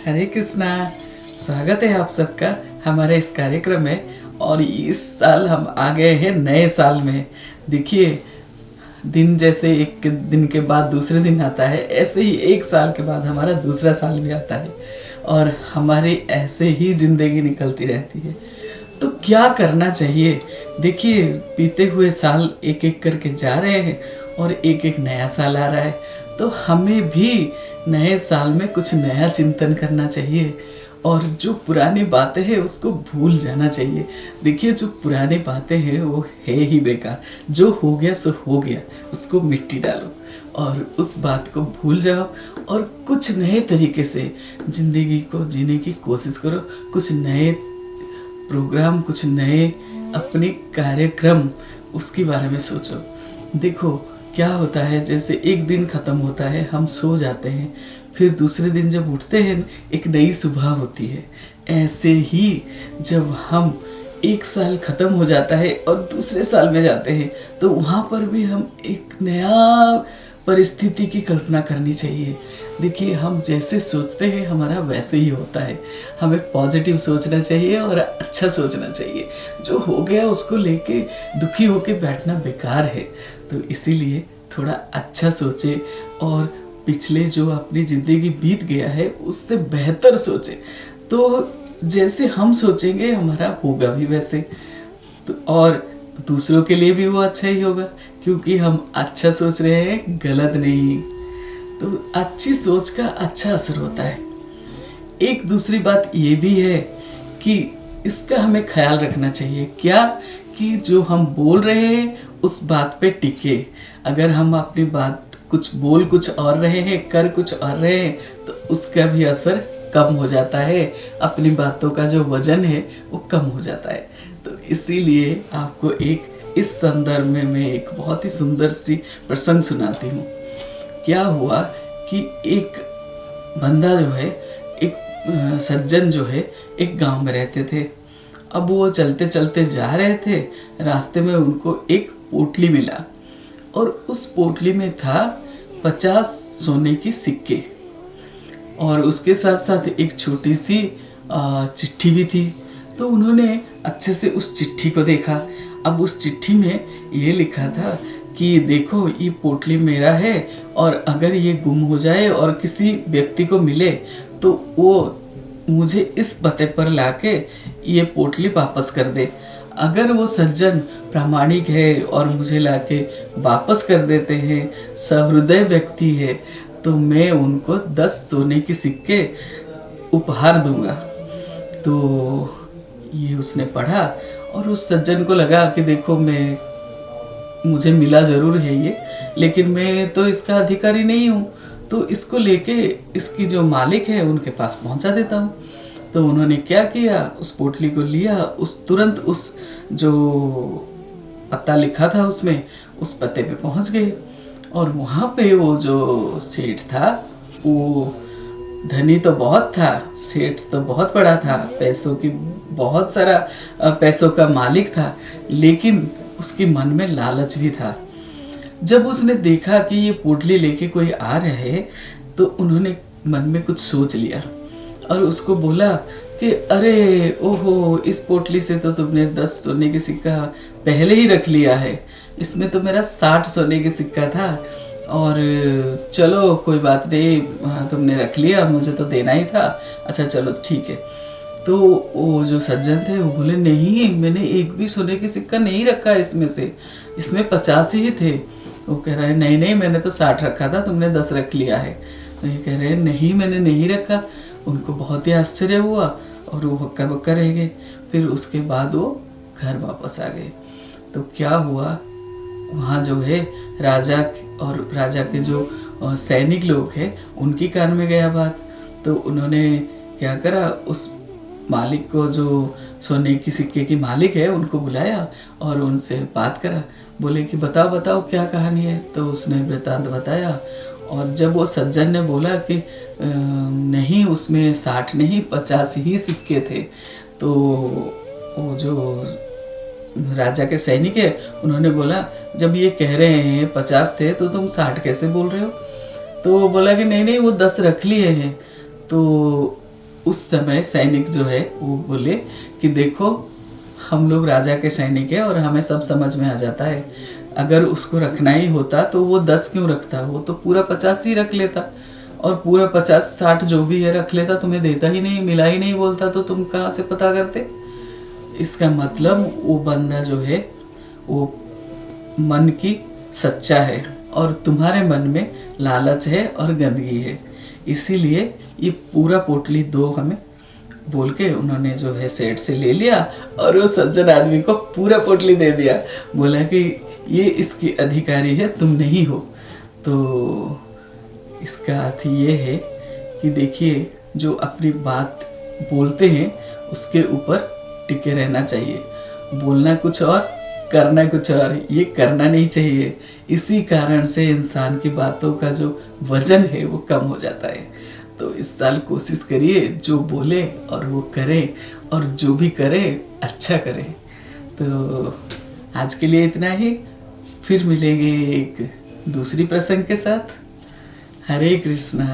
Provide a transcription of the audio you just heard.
हरे कृष्णा। स्वागत है आप सबका हमारे इस कार्यक्रम में। और इस साल हम आ गए हैं नए साल में। देखिए, दिन जैसे एक दिन के बाद दूसरे दिन आता है, ऐसे ही एक साल के बाद हमारा दूसरा साल भी आता है और हमारी ऐसे ही ज़िंदगी निकलती रहती है। तो क्या करना चाहिए? देखिए, बीते हुए साल एक एक करके जा रहे हैं और एक एक नया साल आ रहा है, तो हमें भी नए साल में कुछ नया चिंतन करना चाहिए और जो पुरानी बातें हैं उसको भूल जाना चाहिए। देखिए, जो पुरानी बातें हैं वो है ही बेकार। जो हो गया सो हो गया, उसको मिट्टी डालो और उस बात को भूल जाओ और कुछ नए तरीके से ज़िंदगी को जीने की कोशिश करो। कुछ नए प्रोग्राम, कुछ नए अपने कार्यक्रम, उसके बारे में सोचो। देखो क्या होता है, जैसे एक दिन ख़त्म होता है, हम सो जाते हैं, फिर दूसरे दिन जब उठते हैं एक नई सुबह होती है। ऐसे ही जब हम एक साल ख़त्म हो जाता है और दूसरे साल में जाते हैं तो वहाँ पर भी हम एक नया परिस्थिति की कल्पना करनी चाहिए। देखिए, हम जैसे सोचते हैं हमारा वैसे ही होता है। हमें पॉजिटिव सोचना चाहिए और अच्छा सोचना चाहिए। जो हो गया उसको लेके दुखी होके बैठना बेकार है। तो इसीलिए थोड़ा अच्छा सोचे और पिछले जो अपनी ज़िंदगी बीत गया है उससे बेहतर सोचे। तो जैसे हम सोचेंगे हमारा होगा भी वैसे। तो और दूसरों के लिए भी वो अच्छा ही होगा, क्योंकि हम अच्छा सोच रहे हैं, गलत नहीं। तो अच्छी सोच का अच्छा असर होता है। एक दूसरी बात ये भी है कि इसका हमें ख्याल रखना चाहिए। क्या कि जो हम बोल रहे हैं उस बात पे टिके। अगर हम अपनी बात कुछ बोल कुछ और रहे हैं, कर कुछ और रहे हैं, तो उसका भी असर कम हो जाता है। अपनी बातों का जो वजन है वो कम हो जाता है। तो इसीलिए आपको एक इस संदर्भ में मैं एक बहुत ही सुंदर सी प्रसंग सुनाती हूँ। क्या हुआ कि एक बंदा जो है, एक सज्जन जो है, एक गांव में रहते थे। अब वो चलते चलते जा रहे थे, रास्ते में उनको एक पोटली मिला और उस पोटली में था 50 सोने की सिक्के और उसके साथ साथ एक छोटी सी चिट्ठी भी थी। तो उन्होंने अच्छे से उस चिट्ठी को देखा। अब उस चिट्ठी में ये लिखा था कि देखो, ये पोटली मेरा है और अगर ये गुम हो जाए और किसी व्यक्ति को मिले तो वो मुझे इस पते पर लाके ये पोटली वापस कर दे। अगर वो सज्जन प्रामाणिक है और मुझे लाके वापस कर देते हैं, सहृदय व्यक्ति है, तो मैं उनको 10 सोने के सिक्के उपहार दूंगा। तो ये उसने पढ़ा और उस सज्जन को लगा कि देखो, मुझे मिला ज़रूर है ये, लेकिन मैं तो इसका अधिकारी नहीं हूँ, तो इसको लेके इसकी जो मालिक है उनके पास पहुँचा देता हूँ। तो उन्होंने क्या किया, उस पोटली को लिया, तुरंत उस जो पता लिखा था उसमें, उस पते पे पहुँच गए। और वहाँ पे वो जो सेठ था, वो धनी तो बहुत था, सेठ तो बहुत बड़ा था, पैसों की बहुत सारा पैसों का मालिक था, लेकिन उसके मन में लालच भी था। जब उसने देखा कि ये पोटली लेके कोई आ रहा है, तो उन्होंने मन में कुछ सोच लिया और उसको बोला कि अरे ओहो, इस पोटली से तो तुमने 10 सोने के सिक्का पहले ही रख लिया है। इसमें तो मेरा 60 सोने के सिक्का था और चलो कोई बात नहीं, तुमने रख लिया, मुझे तो देना ही था। अच्छा चलो ठीक है। तो वो जो सज्जन थे वो बोले नहीं, मैंने एक भी सोने की सिक्का नहीं रखा इसमें से, इसमें 50 ही थे। वो कह रहा है नहीं नहीं, मैंने तो 60 रखा था, तुमने 10 रख लिया है। तो ये कह रहे हैं नहीं, मैंने नहीं रखा। उनको बहुत ही आश्चर्य हुआ और वो हक्का बक्का रह गए। फिर उसके बाद वो घर वापस आ गए। तो क्या हुआ, वहाँ जो है राजा और राजा के जो सैनिक लोग हैं उनकी कान में गया बात। तो उन्होंने क्या करा, उस मालिक को, जो सोने की सिक्के की मालिक है, उनको बुलाया और उनसे बात करा। बोले कि बताओ बताओ क्या कहानी है। तो उसने वृतांत बताया और जब वो सज्जन ने बोला कि नहीं, उसमें 60 नहीं 50 ही सिक्के थे, तो वो जो राजा के सैनिक है उन्होंने बोला जब ये कह रहे हैं 50 थे तो तुम 60 कैसे बोल रहे हो। तो वो बोला कि नहीं नहीं, वो 10 रख लिए हैं। तो उस समय सैनिक जो है वो बोले कि देखो हम लोग राजा के सैनिक हैं और हमें सब समझ में आ जाता है, अगर उसको रखना ही होता तो वो 10 क्यों रखता, वो तो पूरा 50 ही रख लेता, और पूरा 50-60 जो भी है रख लेता, तुम्हें देता ही नहीं, मिला ही नहीं बोलता, तो तुम कहाँ से पता करते। इसका मतलब वो बंदा जो है वो मन की सच्चा है और तुम्हारे मन में लालच है और गंदगी है, इसीलिए ये पूरा पोटली दो हमें बोल के उन्होंने जो है सेठ से ले लिया और वो सज्जन आदमी को पूरा पोटली दे दिया, बोला कि ये इसकी अधिकारी है, तुम नहीं हो। तो इसका अर्थ ये है कि देखिए जो अपनी बात बोलते हैं उसके ऊपर टिके रहना चाहिए, बोलना कुछ और करना कुछ और, ये करना नहीं चाहिए। इसी कारण से इंसान की बातों का जो वजन है वो कम हो जाता है। तो इस साल कोशिश करिए जो बोले और वो करे, और जो भी करे अच्छा करे। तो आज के लिए इतना ही, फिर मिलेंगे एक दूसरी प्रसंग के साथ। हरे कृष्णा।